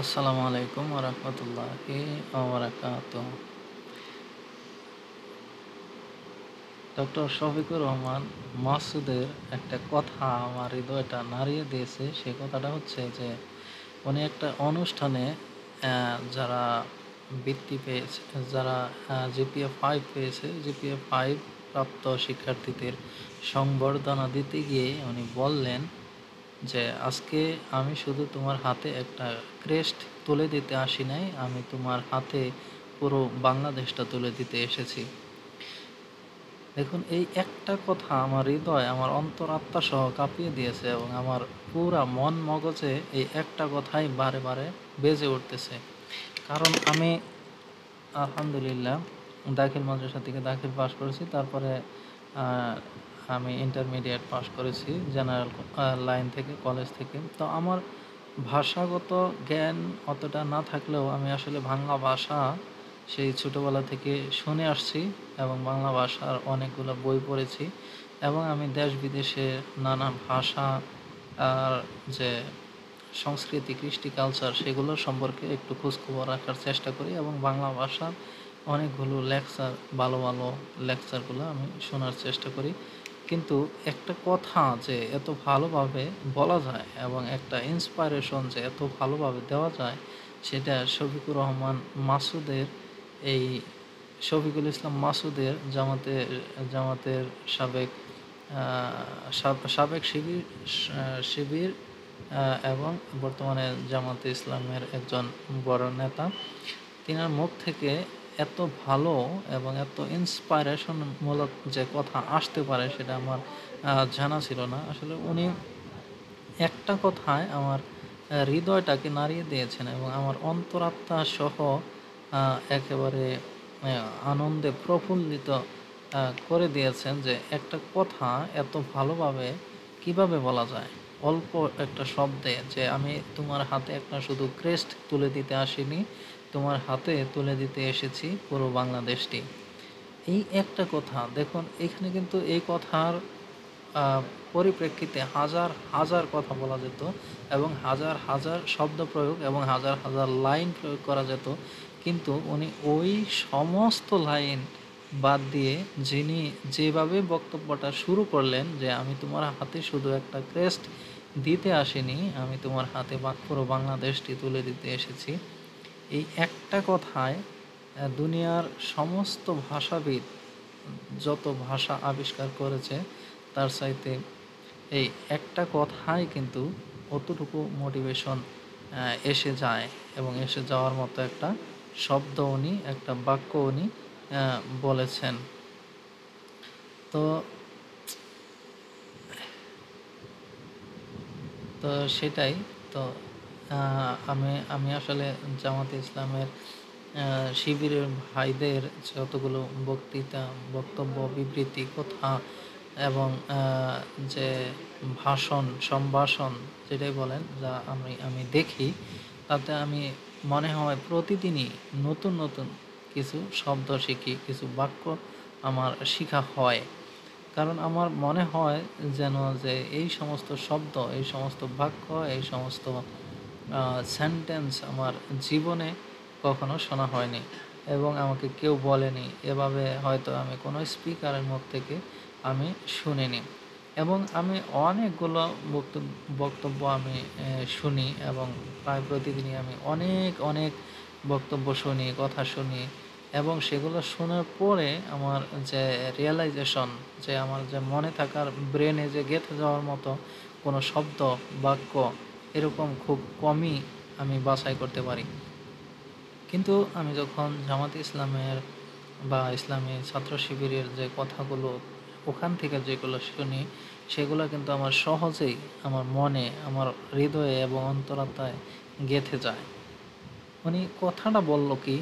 আসসালামু আলাইকুম ওরহমতুল্লাহি ওবরাকাতুহ। ডক্টর শফিকুর রহমান মাসুদের একটা কথা আমার হৃদয়টা নাড়িয়ে দিয়েছে। সে কথাটা হচ্ছে যে উনি একটা অনুষ্ঠানে যারা বৃত্তি পেয়েছে, যারা জিপিএ 5 পেয়েছে, জিপিএ 5 প্রাপ্ত শিক্ষার্থীদের সংবর্ধনা দিতে গিয়ে উনি বললেন যে আজকে আমি শুধু তোমার হাতে একটা ক্রেস্ট তুলে দিতে আসি নাই, আমি তোমার হাতে পুরো বাংলাদেশটা তুলে দিতে এসেছি। দেখুন, এই একটা কথা আমার হৃদয়, আমার অন্তরাত্মা সহ কাঁপিয়ে দিয়েছে এবং আমার পুরা মন মগজে এই একটা কথাই বারে বারে বেজে উঠতেছে। কারণ আমি আলহামদুলিল্লাহ দাখিল মাদ্রাসা থেকে দাখিল পাস করেছি। তারপরে আমি ইন্টারমিডিয়েট পাস করেছি জেনারেল লাইন থেকে, কলেজ থেকে। তো আমার ভাষাগত জ্ঞান অতটা না থাকলেও আমি আসলে বাংলা ভাষা সেই ছোটোবেলা থেকে শুনে আসছি এবং বাংলা ভাষার অনেকগুলো বই পড়েছি এবং আমি দেশ বিদেশে নানা ভাষা আর যে সংস্কৃতি, কৃষ্টি, কালচার সেগুলো সম্পর্কে একটু খোঁজখবর রাখার চেষ্টা করি এবং বাংলা ভাষার অনেকগুলো লেকচার, ভালো ভালো লেকচারগুলো আমি শোনার চেষ্টা করি। কিন্তু একটা কথা যে এত ভালোভাবে বলা যায় এবং একটা ইন্সপাইরেশন যে এত ভালোভাবে দেওয়া যায়, সেটা শফিকুর রহমান মাসুদের, এই শফিকুল ইসলাম মাসুদের জামাতের সাবেক সাবেক শিবির শিবির এবং বর্তমানে জামাতে ইসলামের একজন বড় নেতা, তিনার মুখ থেকে এত ভালো এবং এত ইন্সপাইরেশনমূলক যে কথা আসতে পারে সেটা আমার জানা ছিল না। আসলে উনি একটা কথায় আমার হৃদয়টাকে নাড়িয়ে দিয়েছেন এবং আমার অন্তরাত্মা সহ একেবারে আনন্দে প্রফুল্লিত করে দিয়েছেন যে একটা কথা এত ভালোভাবে কিভাবে বলা যায়। অল্প একটা শব্দে যে আমি তোমার হাতে একটা শুধু ক্রেস্ট তুলে দিতে আসিনি, তোমার হাতে তুলে দিতে এসেছি পুরো বাংলাদেশটি। এই একটা কথা দেখুন, এখানে কিন্তু এই কথার আহ, পরিপ্রেক্ষিতে হাজার হাজার কথা বলা যেত এবং হাজার হাজার শব্দ প্রয়োগ এবং হাজার হাজার লাইন প্রয়োগ করা যেত, কিন্তু উনি ওই সমস্ত লাইন বাদ দিয়ে যিনি যেভাবে বক্তব্যটা শুরু করলেন যে আমি তোমার হাতে শুধু একটা ক্রেস্ট দিতে আসিনি, আমি তোমার হাতে পুরো বাংলাদেশটি তুলে দিতে এসেছি, এই একটা কথায় দুনিয়ার সমস্ত ভাষাবিদ যত ভাষা আবিষ্কার করেছে তার চাইতে এই একটা কথাই কিন্তু অতটুকু মোটিভেশন এসে যায় এবং এসে যাওয়ার মতো একটা শব্দ উনি, একটা বাক্য উনি বলেছেন। তো তো সেটাই। তো আমি আমি আসলে জামাতে ইসলামের শিবিরের ভাইদের যতগুলো বক্তৃতা, বক্তব্য, বিবৃতি, কথা এবং যে ভাষণ, সম্ভাষণ যেটাই বলেন, যা আমি আমি দেখি, তাতে আমি মনে হয় প্রতিদিনই নতুন নতুন কিছু শব্দ শিখি, কিছু বাক্য আমার শিখা হয়। কারণ আমার মনে হয় যেন যে এই সমস্ত শব্দ, এই সমস্ত বাক্য, এই সমস্ত সেন্টেন্স আমার জীবনে কখনো শোনা হয়নি এবং আমাকে কেউ বলেনি এভাবে, হয়তো আমি কোনো স্পিকারের মুখ থেকে আমি শুনিনি। এবং আমি অনেকগুলো বক্তব্য আমি শুনি এবং প্রায় প্রতিদিনই আমি অনেক অনেক বক্তব্য শুনি, কথা শুনি এবং সেগুলো শোনার পরে আমার যে রিয়েলাইজেশন, যে আমার যে মনে থাকার, ব্রেনে যে গেঁথে যাওয়ার মতো কোনো শব্দ, বাক্য এরকম খুব কমই আমি বাছাই করতে পারি। কিন্তু আমি যখন জামাতে ইসলামের বা ইসলামী ছাত্র শিবিরের যে কথাগুলো ওখান থেকে যেগুলো শুনি, সেগুলো কিন্তু আমার সহজেই আমার মনে, আমার হৃদয়ে এবং অন্তরাত্মায় গেঁথে যায়। উনি কথাটা বলল কি,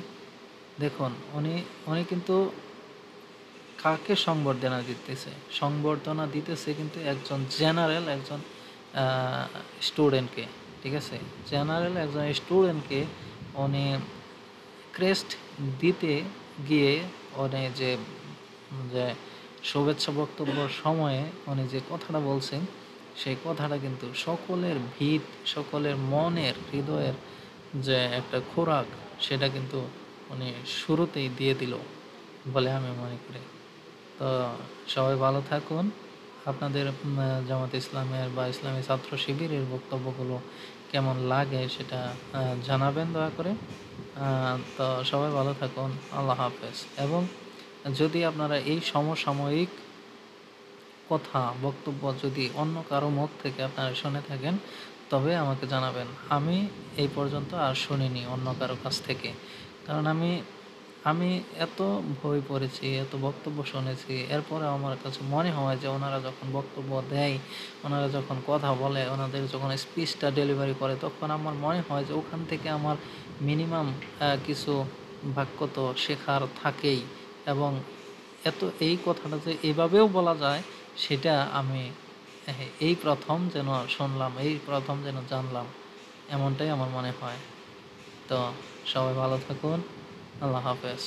দেখুন, উনি উনি কিন্তু কাকে সংবর্ধনা দিতেছে কিন্তু একজন জেনারেল, একজন স্টুডেন্টকে। ঠিক আছে, জেনারেল একজন স্টুডেন্টকে উনি ক্রেস্ট দিতে গিয়ে উনি যে যে শুভেচ্ছা বক্তব্যর সময়ে উনি যে কথাটা বলছেন, সেই কথাটা কিন্তু সকলের সকলের মনের, হৃদয়ের যে একটা খোরাক, সেটা কিন্তু উনি শুরুতেই দিয়ে দিল বলে আমি মনে করি। তো সবাই ভালো থাকুন। আপনাদের জামাত ইসলামের বা ইসলামী ছাত্র শিবিরের বক্তব্যগুলো কেমন লাগে সেটা জানাবেন দয়া করে। তো সবাই ভালো থাকুন। আল্লাহ হাফেজ। এবং যদি আপনারা এই সমসাময়িক কথা, বক্তব্য যদি অন্য কারো মুখ থেকে আপনারা শুনে থাকেন, তবে আমাকে জানাবেন। আমি এই পর্যন্ত আর শুনিনি অন্য কারো কাছ থেকে। কারণ আমি আমি এত বই পড়েছি, এত বক্তব্য শুনেছি, এরপরেও আমার কাছে মনে হয় যে ওনারা যখন বক্তব্য দেয়, ওনারা যখন কথা বলে, ওনাদের যখন স্পিচটা ডেলিভারি করে, তখন আমার মনে হয় যে ওখান থেকে আমার মিনিমাম কিছু বাক্য তো শেখার থাকেই। এবং এই কথাটা যে এভাবেও বলা যায়, সেটা আমি এই প্রথম যেন শুনলাম, এই প্রথম যেন জানলাম, এমনটাই আমার মনে হয়। তো সবাই ভালো থাকুন। আল্লাহ হাফেজ।